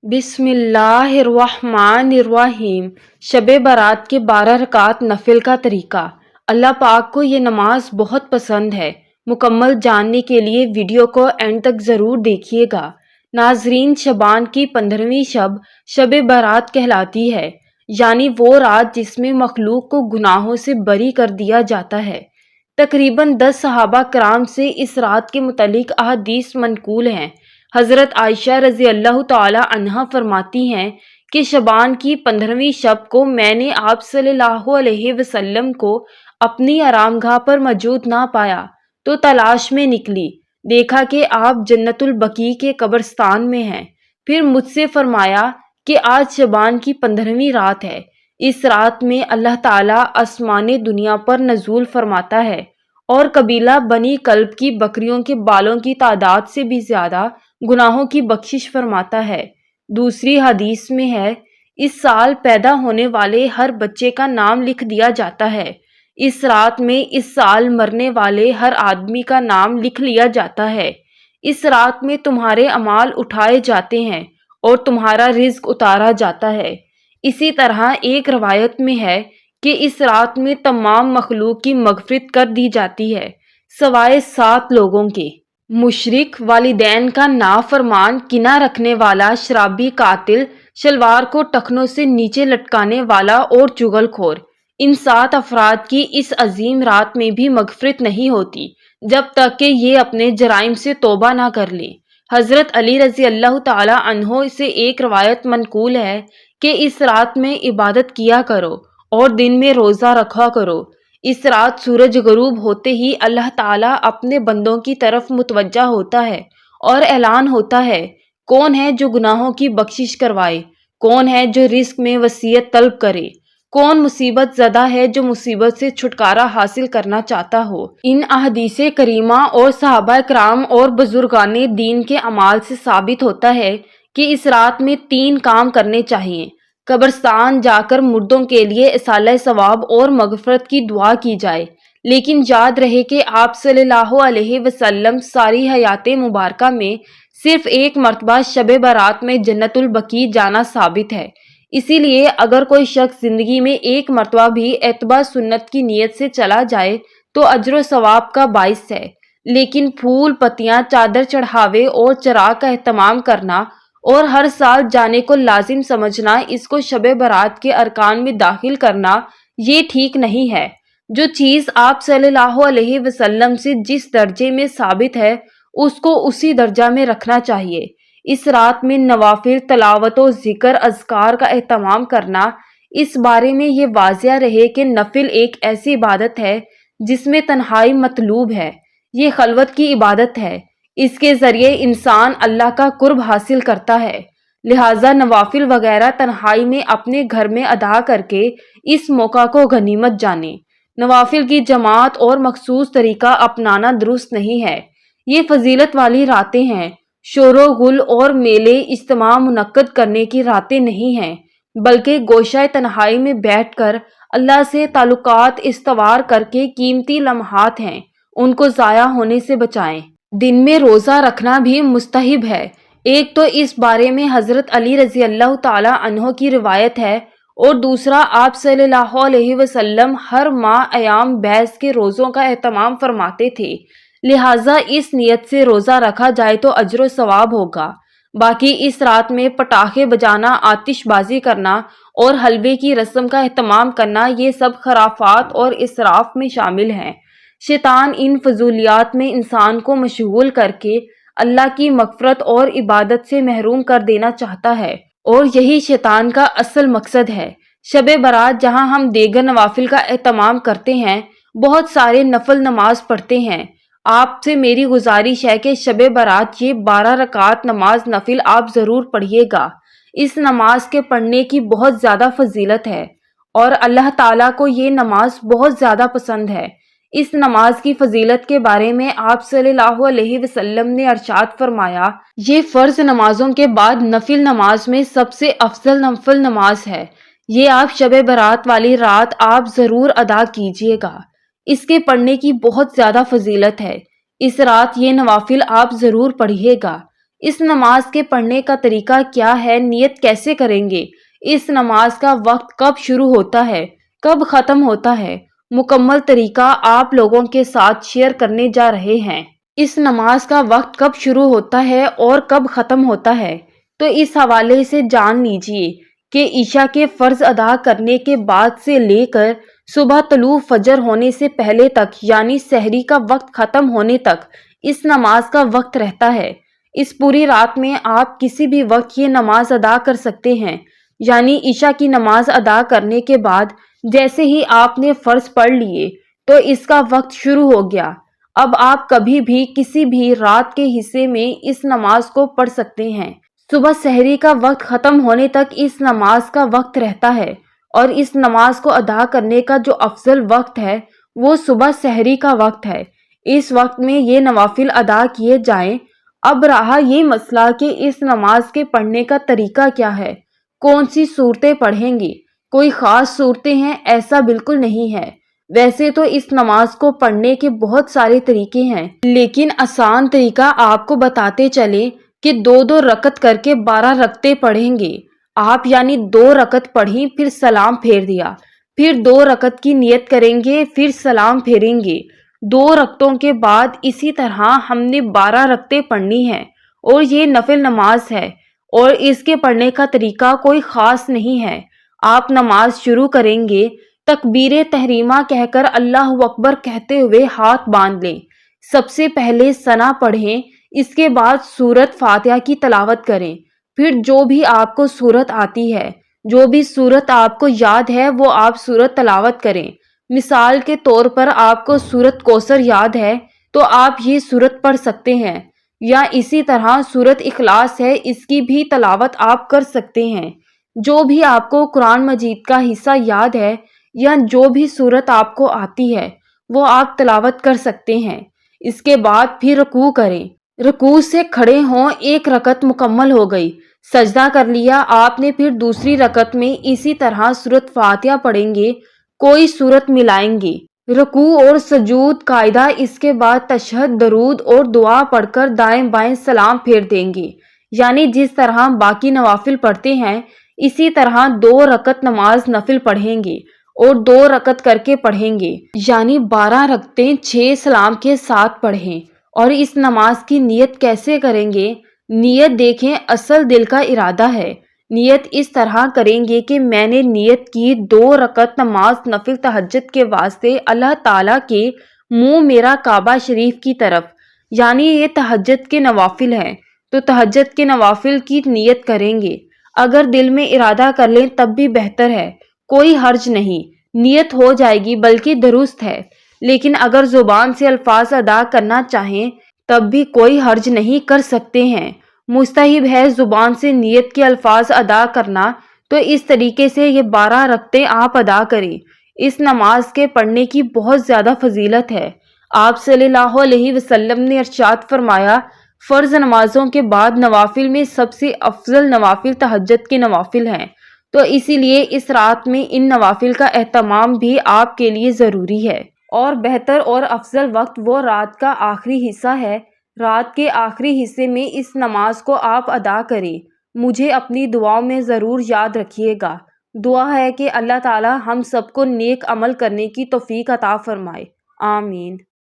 بسم اللہ الرحمن الرحیم۔ شب برات کے 12 رکعت نفل کا طریقہ۔ اللہ پاک کو یہ نماز بہت پسند ہے۔ مکمل جاننے کے لیے ویڈیو کو اینڈ تک ضرور دیکھیے گا۔ ناظرین، شعبان کی 15ویں شب شب برات کہلاتی ہے، یعنی وہ رات جس میں مخلوق کو گناہوں سے بری کر دیا جاتا ہے۔ تقریباً 10 صحابہ کرام سے اس رات کے متعلق احادیث منقول ہیں۔ حضرت عائشہ رضی اللہ تعالی عنہا فرماتی ہیں کہ شعبان کی 15ویں شب کو میں نے آپ صلی اللہ علیہ وسلم کو اپنی آرام گاہ پر موجود نہ پایا تو تلاش میں نکلی، دیکھا کہ آپ جنت البقیع کے قبرستان میں ہیں۔ پھر مجھ سے فرمایا کہ آج شعبان کی 15ویں رات ہے، اس رات میں اللہ تعالیٰ آسمان دنیا پر نزول فرماتا ہے اور قبیلہ بنی کلب کی بکریوں کے بالوں کی تعداد سے بھی زیادہ گناہوں کی بخشش فرماتا ہے۔ دوسری حدیث میں ہے، اس سال پیدا ہونے والے ہر بچے کا نام لکھ دیا جاتا ہے۔ اس رات میں اس سال مرنے والے ہر آدمی کا نام لکھ لیا جاتا ہے۔ اس رات میں تمہارے اعمال اٹھائے جاتے ہیں اور تمہارا رزق اتارا جاتا ہے۔ اسی طرح ایک روایت میں ہے کہ اس رات میں تمام مخلوق کی مغفرت کر دی جاتی ہے سوائے 7 لوگوں کے۔ مشرک، والدین کا نافرمان، کینہ رکھنے والا، شرابی، قاتل، شلوار کو ٹخنوں سے نیچے لٹکانے والا اور چغل خور۔ ان 7 افراد کی اس عظیم رات میں بھی مغفرت نہیں ہوتی جب تک کہ یہ اپنے جرائم سے توبہ نہ کر لیں۔ حضرت علی رضی اللہ تعالی عنہ سے ایک روایت منقول ہے کہ اس رات میں عبادت کیا کرو اور دن میں روزہ رکھا کرو۔ اس رات سورج غروب ہوتے ہی اللہ تعالیٰ اپنے بندوں کی طرف متوجہ ہوتا ہے اور اعلان ہوتا ہے، کون ہے جو گناہوں کی بخشش کروائے، کون ہے جو رزق میں وسعت طلب کرے، کون مصیبت زدہ ہے جو مصیبت سے چھٹکارا حاصل کرنا چاہتا ہو۔ ان احادیث کریمہ اور صحابہ کرام اور بزرگان دین کے اعمال سے ثابت ہوتا ہے کہ اس رات میں 3 کام کرنے چاہیے۔ قبرستان جا کر مردوں کے لیے اصالہ ثواب اور مغفرت کی دعا کی جائے، لیکن یاد رہے کہ آپ صلی اللہ علیہ وسلم ساری حیات مبارکہ میں صرف ایک مرتبہ شب برات میں جنت البقیع جانا ثابت ہے۔ اسی لیے اگر کوئی شخص زندگی میں ایک مرتبہ بھی اتباع سنت کی نیت سے چلا جائے تو اجر و ثواب کا باعث ہے، لیکن پھول پتیاں، چادر چڑھاوے اور چراغ کا اہتمام کرنا اور ہر سال جانے کو لازم سمجھنا، اس کو شب برات کے ارکان میں داخل کرنا، یہ ٹھیک نہیں ہے۔ جو چیز آپ صلی اللہ علیہ وسلم سے جس درجے میں ثابت ہے اس کو اسی درجہ میں رکھنا چاہیے۔ اس رات میں نوافل، تلاوت و ذکر، اذکار کا اہتمام کرنا۔ اس بارے میں یہ واضح رہے کہ نفل ایک ایسی عبادت ہے جس میں تنہائی مطلوب ہے، یہ خلوت کی عبادت ہے، اس کے ذریعے انسان اللہ کا قرب حاصل کرتا ہے، لہٰذا نوافل وغیرہ تنہائی میں اپنے گھر میں ادا کر کے اس موقع کو غنیمت جانیں۔ نوافل کی جماعت اور مخصوص طریقہ اپنانا درست نہیں ہے۔ یہ فضیلت والی راتیں ہیں، شور و غل اور میلے اجتماع منعقد کرنے کی راتیں نہیں ہیں، بلکہ گوشہ تنہائی میں بیٹھ کر اللہ سے تعلقات استوار کر کے قیمتی لمحات ہیں، ان کو ضائع ہونے سے بچائیں۔ دن میں روزہ رکھنا بھی مستحب ہے۔ ایک تو اس بارے میں حضرت علی رضی اللہ تعالی عنہ کی روایت ہے اور دوسرا آپ صلی اللہ علیہ وسلم ہر ماہ ایام بیض کے روزوں کا اہتمام فرماتے تھے، لہٰذا اس نیت سے روزہ رکھا جائے تو اجر و ثواب ہوگا۔ باقی اس رات میں پٹاخے بجانا، آتش بازی کرنا اور حلوے کی رسم کا اہتمام کرنا، یہ سب خرافات اور اسراف میں شامل ہیں۔ شیطان ان فضولیات میں انسان کو مشغول کر کے اللہ کی مغفرت اور عبادت سے محروم کر دینا چاہتا ہے، اور یہی شیطان کا اصل مقصد ہے۔ شب برات جہاں ہم دیگر نوافل کا اہتمام کرتے ہیں، بہت سارے نفل نماز پڑھتے ہیں، آپ سے میری گزارش ہے کہ شب برات یہ 12 رکعت نماز نفل آپ ضرور پڑھیے گا۔ اس نماز کے پڑھنے کی بہت زیادہ فضیلت ہے اور اللہ تعالیٰ کو یہ نماز بہت زیادہ پسند ہے۔ اس نماز کی فضیلت کے بارے میں آپ صلی اللہ علیہ وسلم نے ارشاد فرمایا، یہ فرض نمازوں کے بعد نفل نماز میں سب سے افضل نفل نماز ہے، یہ آپ شب برات والی رات آپ ضرور ادا کیجیے گا۔ اس کے پڑھنے کی بہت زیادہ فضیلت ہے، اس رات یہ نوافل آپ ضرور پڑھیے گا۔ اس نماز کے پڑھنے کا طریقہ کیا ہے، نیت کیسے کریں گے، اس نماز کا وقت کب شروع ہوتا ہے، کب ختم ہوتا ہے، مکمل طریقہ آپ لوگوں کے ساتھ شیئر کرنے جا رہے ہیں۔ اس نماز کا وقت کب شروع ہوتا ہے اور کب ختم ہوتا ہے، تو اس حوالے سے جان لیجئے کہ عشاء کے فرض ادا کرنے کے بعد سے لے کر صبح طلوع فجر ہونے سے پہلے تک، یعنی سحری کا وقت ختم ہونے تک اس نماز کا وقت رہتا ہے۔ اس پوری رات میں آپ کسی بھی وقت یہ نماز ادا کر سکتے ہیں، یعنی عشاء کی نماز ادا کرنے کے بعد جیسے ہی آپ نے فرض پڑھ لیے تو اس کا وقت شروع ہو گیا۔ اب آپ کبھی بھی کسی بھی رات کے حصے میں اس نماز کو پڑھ سکتے ہیں۔ صبح سحری کا وقت ختم ہونے تک اس نماز کا وقت رہتا ہے، اور اس نماز کو ادا کرنے کا جو افضل وقت ہے وہ صبح سحری کا وقت ہے۔ اس وقت میں یہ نوافل ادا کیے جائیں۔ اب رہا یہ مسئلہ کہ اس نماز کے پڑھنے کا طریقہ کیا ہے، کون سی صورتیں پڑھیں گے۔ کوئی خاص صورتیں ہیں ایسا بالکل نہیں ہے۔ ویسے تو اس نماز کو پڑھنے کے بہت سارے طریقے ہیں، لیکن آسان طریقہ آپ کو بتاتے چلے کہ 2 رکعت کر کے 12 رکعتیں پڑھیں گے آپ، یعنی 2 رکعت پڑھی پھر سلام پھیر دیا، پھر 2 رکعت کی نیت کریں گے، پھر سلام پھیریں گے۔ 2 رکعتوں کے بعد اسی طرح ہم نے 12 رکعتیں پڑھنی ہیں، اور یہ نفل نماز ہے، اور اس کے پڑھنے کا طریقہ کوئی خاص نہیں ہے۔ آپ نماز شروع کریں گے، تکبیر تحریمہ کہہ کر اللہ اکبر کہتے ہوئے ہاتھ باندھ لیں۔ سب سے پہلے ثنا پڑھیں، اس کے بعد سورت فاتحہ کی تلاوت کریں، پھر جو بھی آپ کو سورت آتی ہے، جو بھی سورت آپ کو یاد ہے وہ آپ سورت تلاوت کریں۔ مثال کے طور پر آپ کو سورت کوثر یاد ہے تو آپ یہ سورت پڑھ سکتے ہیں، یا اسی طرح سورت اخلاص ہے، اس کی بھی تلاوت آپ کر سکتے ہیں۔ جو بھی آپ کو قرآن مجید کا حصہ یاد ہے یا جو بھی سورت آپ کو آتی ہے وہ آپ تلاوت کر سکتے ہیں۔ اس کے بعد پھر رکوع کریں، رکوع سے کھڑے ہوں، 1 رکعت مکمل ہو گئی، سجدہ کر لیا آپ نے، پھر دوسری رکعت میں اسی طرح سورت فاتحہ پڑھیں گے، کوئی سورت ملائیں گے، رکوع اور سجود قاعدہ، اس کے بعد تشہد، درود اور دعا پڑھ کر دائیں بائیں سلام پھیر دیں گے، یعنی جس طرح باقی نوافل پڑھتے ہیں اسی طرح 2 رکعت نماز نفل پڑھیں گے اور 2 رکعت کر کے پڑھیں گے، یعنی 12 رکعتیں 6 سلام کے ساتھ پڑھیں۔ اور اس نماز کی نیت کیسے کریں گے؟ نیت دیکھیں، اصل دل کا ارادہ ہے۔ نیت اس طرح کریں گے کہ میں نے نیت کی 2 رکعت نماز نفل تہجد کے واسطے اللہ تعالیٰ کے منہ میرا کعبہ شریف کی طرف، یعنی یہ تہجد کے نوافل ہیں تو تہجد کے نوافل کی نیت کریں گے۔ اگر دل میں ارادہ کر لیں تب بھی بہتر ہے، کوئی حرج نہیں، نیت ہو جائے گی بلکہ درست ہے۔ لیکن اگر زبان سے الفاظ ادا کرنا چاہیں تب بھی کوئی حرج نہیں، کر سکتے ہیں۔ مستحب ہے زبان سے نیت کے الفاظ ادا کرنا، تو اس طریقے سے یہ 12 رکعتیں آپ ادا کریں۔ اس نماز کے پڑھنے کی بہت زیادہ فضیلت ہے۔ آپ صلی اللہ علیہ وسلم نے ارشاد فرمایا، فرض نمازوں کے بعد نوافل میں سب سے افضل نوافل تہجد کے نوافل ہیں، تو اسی لیے اس رات میں ان نوافل کا اہتمام بھی آپ کے لیے ضروری ہے۔ اور بہتر اور افضل وقت وہ رات کا آخری حصہ ہے۔ رات کے آخری حصے میں اس نماز کو آپ ادا کریں۔ مجھے اپنی دعاؤں میں ضرور یاد رکھیے گا۔ دعا ہے کہ اللہ تعالی ہم سب کو نیک عمل کرنے کی توفیق عطا فرمائے، آمین۔